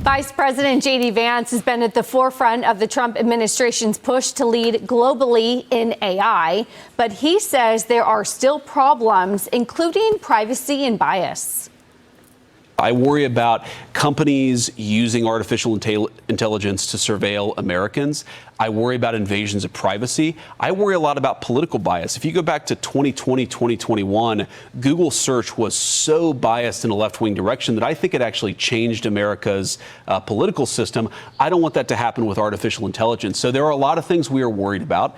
Vice President J.D. Vance has been at the forefront of the Trump administration's push to lead globally in AI, but he says there are still problems, including privacy and bias. I worry about companies using artificial intelligence to surveil Americans. I worry about invasions of privacy. I worry a lot about political bias. If you go back to 2020, 2021, Google search was so biased in a left-wing direction that I think it actually changed America's political system. I don't want that to happen with artificial intelligence. So there are a lot of things we are worried about.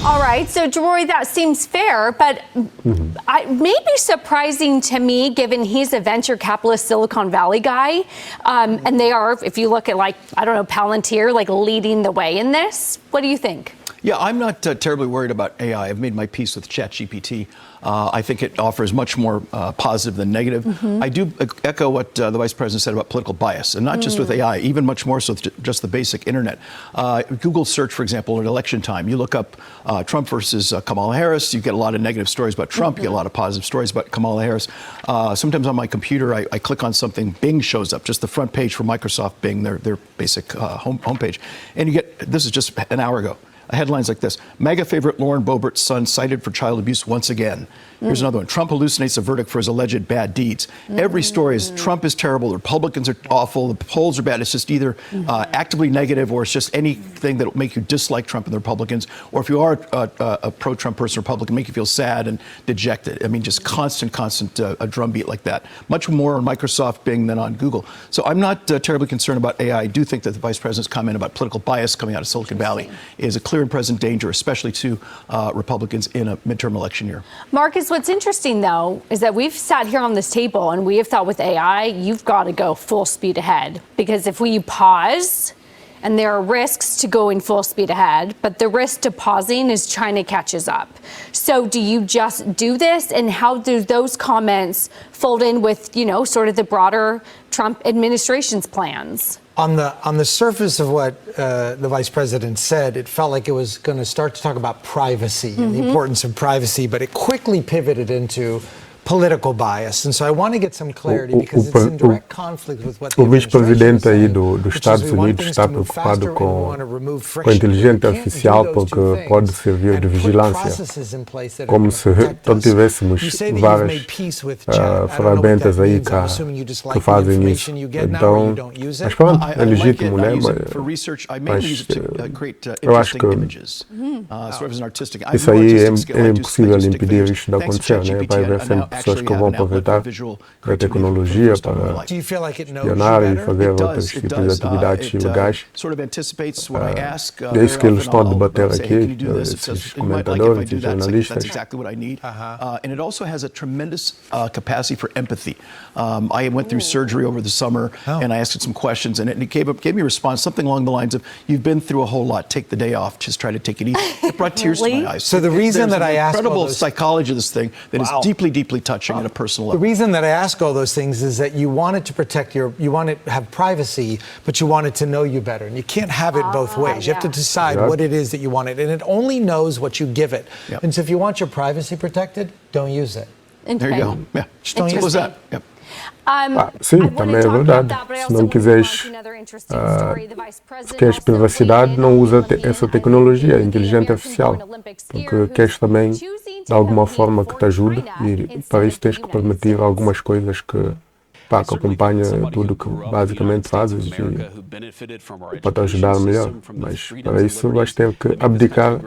All right, so Roy, that seems fair, but maybe surprising to me, given he's a venture capitalist Silicon Valley guy, and they are, if you look at Palantir, leading the way in this. What do you think? Yeah, I'm not terribly worried about AI. I've made my peace with ChatGPT. I think it offers much more positive than negative. I do echo what the Vice President said about political bias, and not just with AI, even much more so with just the basic internet. Google search, for example, at election time, you look up Trump versus Kamala Harris, you get a lot of negative stories about Trump, you get a lot of positive stories about Kamala Harris. Sometimes on my computer, I click on something, Bing shows up, just the front page for Microsoft Bing, their basic homepage. And you get, this is just an hour ago, headlines like this: mega favorite Lauren Boebert's son cited for child abuse once again. Here's another one: Trump hallucinates a verdict for his alleged bad deeds. Every story is Trump is terrible, the Republicans are awful, the polls are bad. It's just either actively negative, or it's just anything that will make you dislike Trump and the Republicans, or if you are a pro-Trump person, Republican, make you feel sad and dejected. I mean, just constant a drumbeat like that. Much more on Microsoft Bing than on Google. So I'm not terribly concerned about AI. I do think that the Vice President's comment about political bias coming out of Silicon Valley is a clear and present danger, especially to Republicans in a midterm election year. Marcus, what's interesting, though, is that we've sat here on this table and we have thought with AI, you've got to go full speed ahead. Because if we pause, and there are risks to going full speed ahead, but the risk to pausing is China catches up. So do you just do this? And how do those comments fold in with, sort of the broader Trump administration's plans? On the surface of what the Vice President said, it felt like it was going to start to talk about privacy and the importance of privacy, but it quickly pivoted into political bias. And so I want to get some clarity because it's in direct conflict with what the vice-presidente aí dos Estados Unidos está preocupado com a inteligência artificial porque pode servir de vigilância, como se não tivéssemos várias ferramentas aí que fazem isso. Então, mas pronto, é legítimo, né? Mas eu acho que isso aí é impossível impedir isso de acontecer, né? Vai haver sempre pessoas que vão aproveitar a tecnologia para espionar e fazer outros tipos de atividades ilegais. É isso que eles estão a debater aqui, esses comentadores e jornalistas. And it also has a tremendous capacity for empathy. I went through surgery over the summer, and I asked it some questions, and it gave me a response, something along the lines of, "You've been through a whole lot. Take the day off. Just try to take it easy." It brought tears to my eyes. So the reason that I asked incredible psychology of this thing that is deeply, deeply touching at a personal level. The reason that I ask all those things is that you wanted to protect you want to have privacy, but you wanted to know you better, and you can't have it both ways. You have to decide what it is that you wanted, and it only knows what you give it. And so if you want your privacy protected, don't use it. There you go. Yeah, just don't use that. Yep. Sim, também é verdade. Se não quiseres, queres privacidade, não usa essa tecnologia, inteligente artificial, porque queres também, de alguma forma, que te ajude, e para isso tens que permitir algumas coisas que acompanha tudo que basicamente fazes e para te ajudar melhor. Mas para isso vais ter que abdicar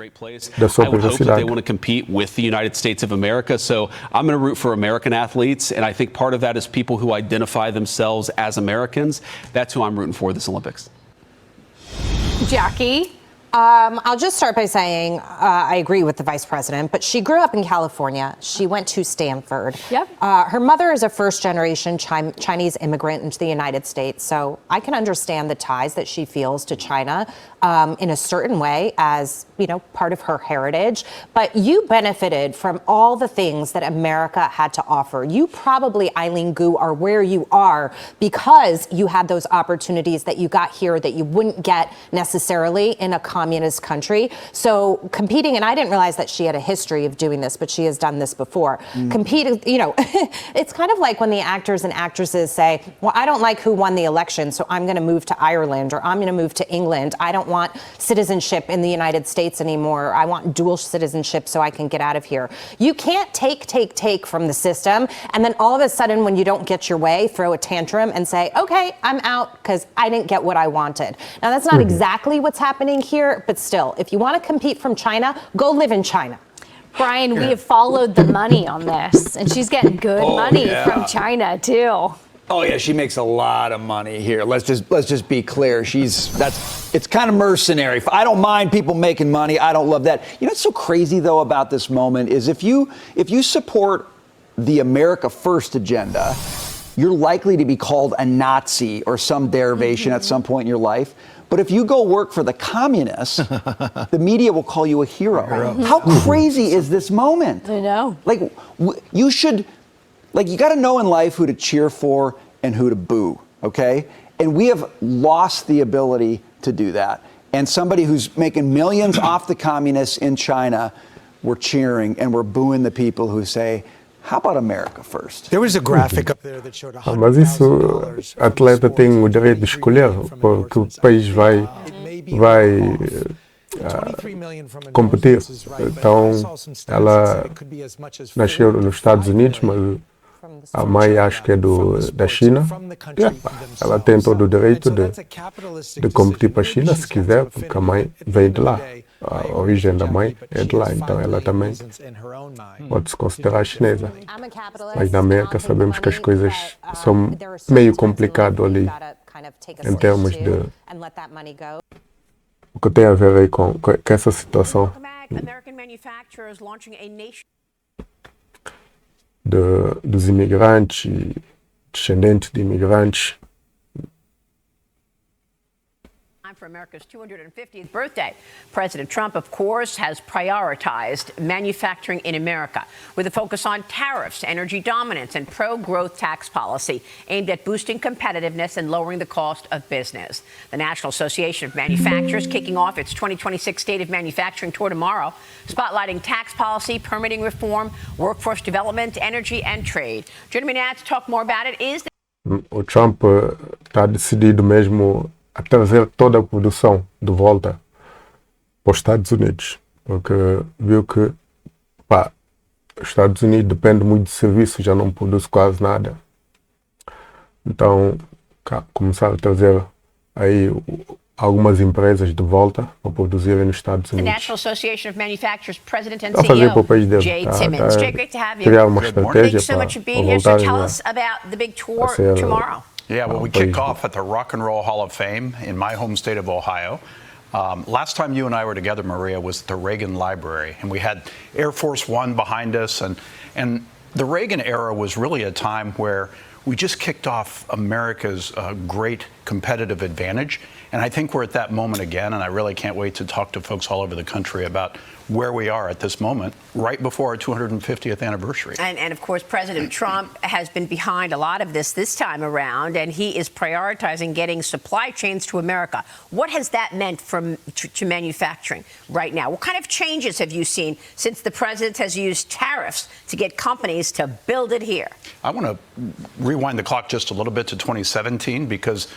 da sua privacidade. They want to compete with the United States of America, so I'm going to root for American athletes, and I think part of that is people who identify themselves as Americans. That's who I'm rooting for this Olympics. Jackie? I'll just start by saying I agree with the Vice President, but she grew up in California. She went to Stanford. Yep. Her mother is a first-generation Chinese immigrant into the United States, so I can understand the ties that she feels to China in a certain way as, part of her heritage. But you benefited from all the things that America had to offer. You probably, Eileen Gu, are where you are because you had those opportunities that you got here that you wouldn't get necessarily in a country communist country. So competing, and I didn't realize that she had a history of doing this, but she has done this before. Competing, it's kind of like when the actors and actresses say, well, I don't like who won the election, so I'm going to move to Ireland, or I'm going to move to England. I don't want citizenship in the United States anymore. I want dual citizenship so I can get out of here. You can't take from the system, and then all of a sudden when you don't get your way, throw a tantrum and say, okay, I'm out because I didn't get what I wanted. Now that's not exactly what's happening here, but still, if you want to compete from China, go live in China. Brian, we have followed the money on this, and she's getting good money from China too. Oh yeah, she makes a lot of money here. Let's just be clear. It's kind of mercenary. I don't mind people making money. I don't love that. You know what's so crazy though about this moment is if you support the America First agenda, you're likely to be called a Nazi or some derivation at some point in your life. But if you go work for the communists, the media will call you a hero. How crazy is this moment? I know. Like, you got to know in life who to cheer for and who to boo, okay? And we have lost the ability to do that. And somebody who's making millions off the communists in China, we're cheering and we're booing the people who say, how about America first? There was a graphic up there that showed Mas isso, atleta tem o direito de escolher porque o país vai competir. Então, ela nasceu nos Estados Unidos, mas a mãe acho que é da China. Ela tem todo o direito de competir para a China se quiser, porque a mãe vem de lá. A origem da mãe é de lá, então ela também pode se considerar chinesa. Mas na América sabemos que as coisas são meio complicado ali em termos de o que tem a ver aí com essa situação dos imigrantes, descendentes de imigrantes. For America's 250th birthday, President Trump, of course, has prioritized manufacturing in America with a focus on tariffs, energy dominance, and pro-growth tax policy aimed at boosting competitiveness and lowering the cost of business. The National Association of Manufacturers kicking off its 2026 State of Manufacturing Tour tomorrow, spotlighting tax policy, permitting reform, workforce development, energy, and trade. Joining me now to talk more about it is... O Trump está decidido mesmo a trazer toda a produção de volta para os Estados Unidos, porque viu que os Estados Unidos depende muito de serviços, já não produz quase nada. Então, começar a trazer aí algumas empresas de volta para produzirem nos Estados Unidos. The National Association of Manufacturers President and Está a fazer para o país CEO, dele. Jay Timmons. Jay, great to have you. Criar uma estratégia Thanks so much for para being here. So voltarem tell a us about the big tour ser tomorrow. Yeah, well, we kick off at the Rock and Roll Hall of Fame in my home state of Ohio. Last time you and I were together, Maria, was at the Reagan Library, and we had Air Force One behind us, and the Reagan era was really a time where we just kicked off America's great competitive advantage, and I think we're at that moment again, and I really can't wait to talk to folks all over the country about where we are at this moment, right before our 250th anniversary. And of course, President Trump has been behind a lot of this time around, and he is prioritizing getting supply chains to America. What has that meant to manufacturing right now? What kind of changes have you seen since the president has used tariffs to get companies to build it here? I want to rewind the clock just a little bit to 2017 because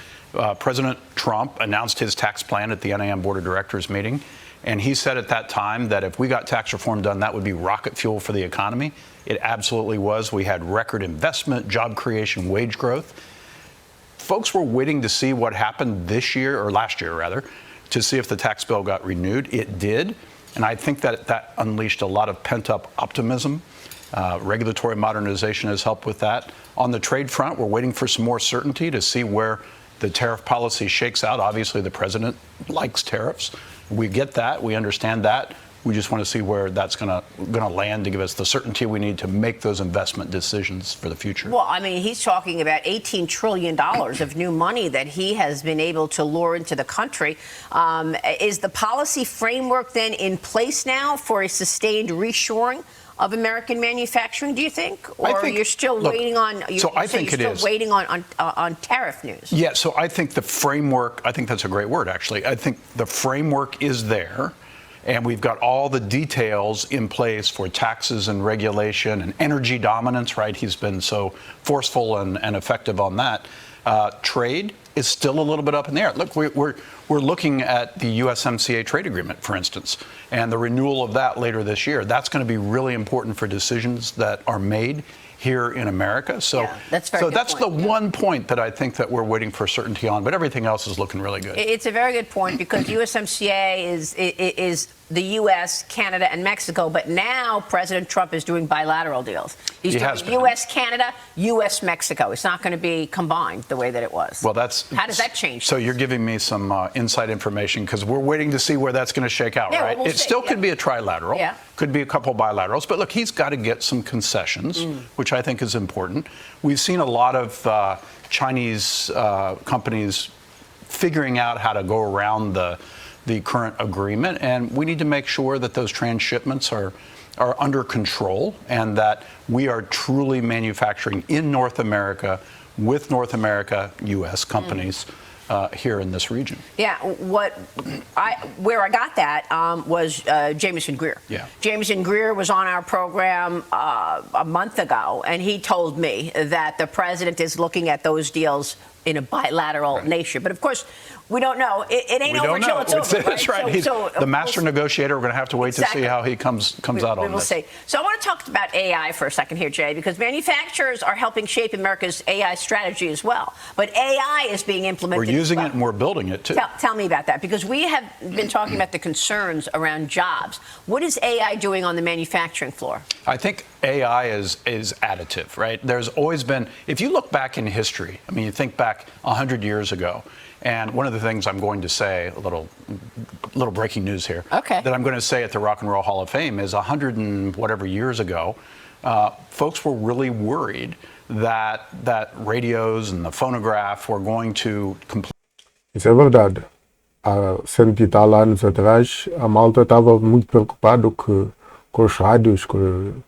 President Trump announced his tax plan at the NAM Board of Directors meeting. And he said at that time that if we got tax reform done, that would be rocket fuel for the economy. It absolutely was. We had record investment, job creation, wage growth. Folks were waiting to see what happened this year, or last year rather, to see if the tax bill got renewed. It did. And I think that unleashed a lot of pent-up optimism. Regulatory modernization has helped with that. On the trade front, we're waiting for some more certainty to see where the tariff policy shakes out. Obviously, the president likes tariffs. We get that. We understand that. We just want to see where that's going to land to give us the certainty we need to make those investment decisions for the future. Well, I mean, he's talking about $18 trillion of new money that he has been able to lure into the country. Is the policy framework then in place now for a sustained reshoring of American manufacturing, do you think? Or you're still waiting on on tariff news? Yeah, so I think the framework, I think that's a great word, actually. I think the framework is there, and we've got all the details in place for taxes and regulation and energy dominance, right? He's been so forceful and effective on that. Trade is still a little bit up in the air. Look, we're looking at the USMCA trade agreement, for instance, and the renewal of that later this year. That's going to be really important for decisions that are made here in America. So, that's the one point that I think that we're waiting for certainty on, but everything else is looking really good. It's a very good point because USMCA is the U.S., Canada, and Mexico, but now President Trump is doing bilateral deals. He's doing U.S., Canada, U.S., Mexico. It's not going to be combined the way that it was. Well, how does that change? So you're giving me some inside information because we're waiting to see where that's going to shake out, right? We'll it still could be a trilateral, could be a couple bilaterals, but look, he's got to get some concessions, which I think is important. We've seen a lot of Chinese companies figuring out how to go around the current agreement, and we need to make sure that those transshipments are under control and that we are truly manufacturing in North America with North America U.S. companies here in this region. Yeah, where I got that was Jameson Greer. Yeah. Jameson Greer was on our program a month ago, and he told me that the president is looking at those deals in a bilateral nature. But of course, we don't know. It ain't over till it's over. That's right. He's the master negotiator. We're going to have to wait to see how he comes out on this. We'll see. So I want to talk about AI for a second here, Jay, because manufacturers are helping shape America's AI strategy as well. But AI is being implemented. We're using it and we're building it too. Tell me about that, because we have been talking about the concerns around jobs. What is AI doing on the manufacturing floor? I think AI is additive, right? There's always been, if you look back in history, I mean, you think back 100 years ago, and one of the things I'm going to say, a little breaking news here, that I'm going to say at the Rock and Roll Hall of Fame is 100 and whatever years ago, folks were really worried that radios and the phonograph were going to completely. Isso é verdade. Há 100 e tal anos atrás, a malta estava muito preocupada com os rádios, com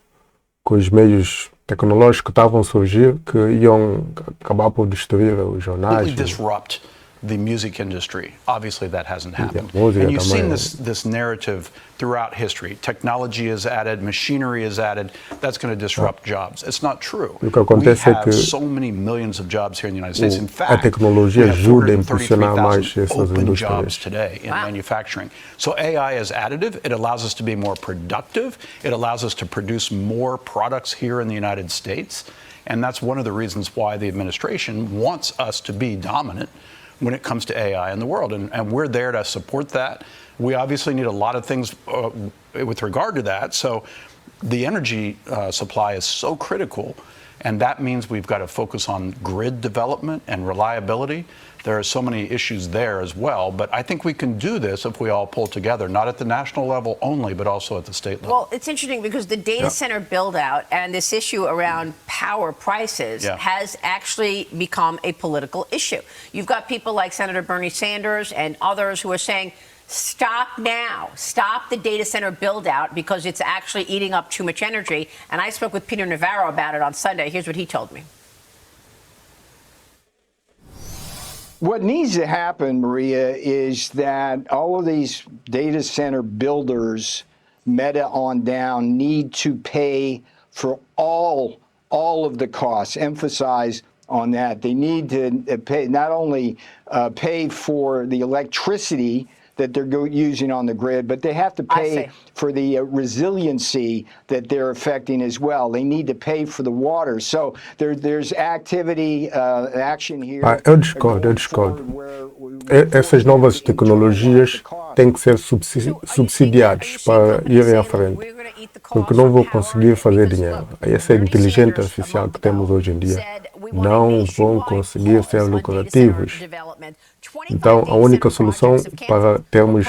os meios tecnológicos que estavam a surgir, que iam acabar por destruir os jornais. Disrupt the music industry. Obviously, that hasn't happened. And you've seen this narrative throughout history. Technology is added, machinery is added. That's going to disrupt jobs. It's not true. We have so many millions of jobs here in the United States. In fact, we have 433,000 open jobs today in manufacturing. So AI is additive. It allows us to be more productive. It allows us to produce more products here in the United States. And that's one of the reasons why the administration wants us to be dominant when it comes to AI in the world. And we're there to support that. We obviously need a lot of things with regard to that. So the energy supply is so critical, and that means we've got to focus on grid development and reliability. There are so many issues there as well, but I think we can do this if we all pull together, not at the national level only, but also at the state level. Well, it's interesting because the data center build out and this issue around power prices has actually become a political issue. You've got people like Senator Bernie Sanders and others who are saying, stop now, stop the data center build out because it's actually eating up too much energy. And I spoke with Peter Navarro about it on Sunday. Here's what he told me. What needs to happen, Maria, is that all of these data center builders, Meta on down, need to pay for all of the costs. Emphasize on that. They need to pay, not only pay for the electricity that they're using on the grid, but they have to pay for the resiliency that they're affecting as well. They need to pay for the water. So there's activity, action here. Eu discordo. Essas novas tecnologias têm que ser subsidiadas para irem à frente, porque não vão conseguir fazer dinheiro. Essa inteligência artificial que temos hoje em dia não vão conseguir ser lucrativos. Então, a única solução para termos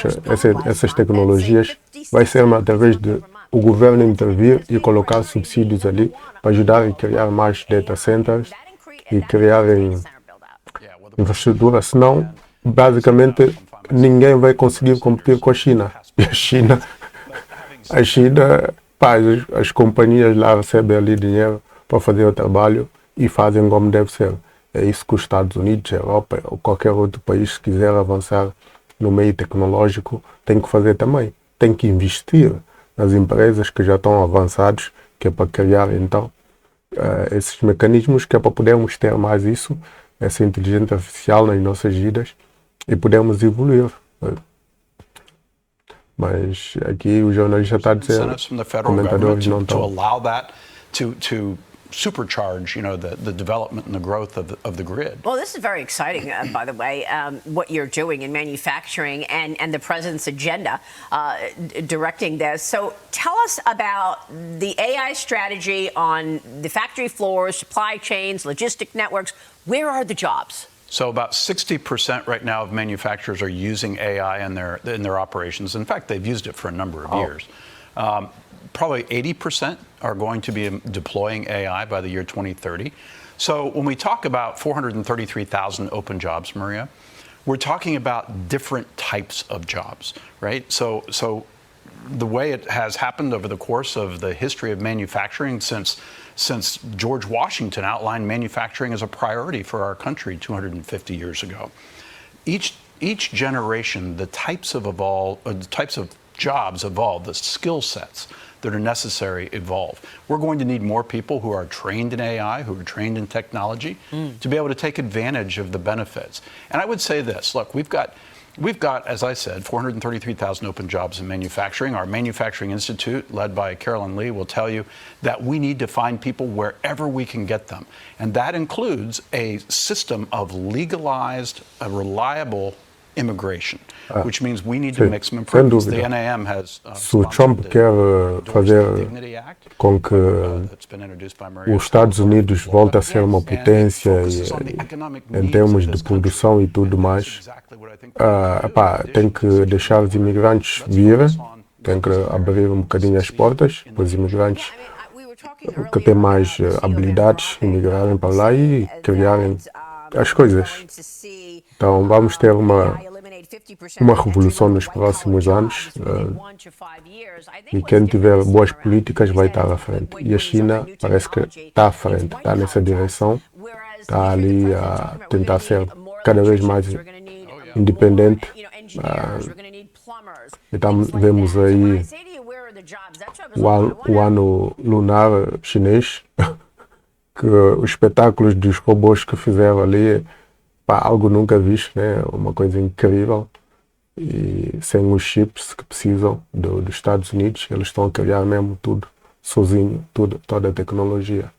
essas tecnologias vai ser através de o governo intervir e colocar subsídios ali para ajudar a criar mais data centers e criarem infraestrutura. Senão, basicamente, ninguém vai conseguir competir com a China. E a China pá, as companhias lá recebem ali dinheiro para fazer o trabalho e fazem como deve ser. É isso que os Estados Unidos, a Europa ou qualquer outro país, se quiser avançar no meio tecnológico, tem que fazer também. Tem que investir nas empresas que já estão avançadas, que é para criar então esses mecanismos, que é para podermos ter mais isso, essa inteligência artificial nas nossas vidas e podermos evoluir. Mas aqui o jornalista está a dizer, comentadores não estão. To supercharge, the development and the growth of the grid. Well, this is very exciting, by the way, what you're doing in manufacturing and the president's agenda directing this. So tell us about the AI strategy on the factory floors, supply chains, logistic networks. Where are the jobs? So about 60% right now of manufacturers are using AI in their operations. In fact, they've used it for a number of years. Probably 80% are going to be deploying AI by the year 2030. So when we talk about 433,000 open jobs, Maria, we're talking about different types of jobs, right? So the way it has happened over the course of the history of manufacturing since George Washington outlined manufacturing as a priority for our country 250 years ago. Each generation, the types of jobs evolve, the skill sets that are necessary evolve. We're going to need more people who are trained in AI, who are trained in technology, to be able to take advantage of the benefits. And I would say this, look, we've got, as I said, 433,000 open jobs in manufacturing. Our Manufacturing Institute, led by Carolyn Lee, will tell you that we need to find people wherever we can get them. And that includes a system of legalized, reliable immigration, which means we need to make some improvements. The NAM has se o Trump quer fazer com que os Estados Unidos volte a ser uma potência em termos de produção e tudo mais, tem que deixar os imigrantes vir, tem que abrir um bocadinho as portas para os imigrantes que têm mais habilidades imigrarem para lá e criarem as coisas. Então vamos ter uma revolução nos próximos anos e quem tiver boas políticas vai estar à frente. E a China parece que está à frente, está nessa direção, está ali a tentar ser cada vez mais independente. Então vemos aí o ano lunar chinês, que os espetáculos dos robôs que fizeram ali, algo nunca visto, né? Uma coisa incrível. E sem os chips que precisam dos Estados Unidos, eles estão a criar mesmo tudo sozinho, toda a tecnologia.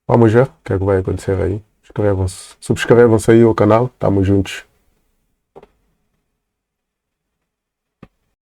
Vamos ver o que é que vai acontecer aí. Subscrevam-se aí ao canal, estamos juntos.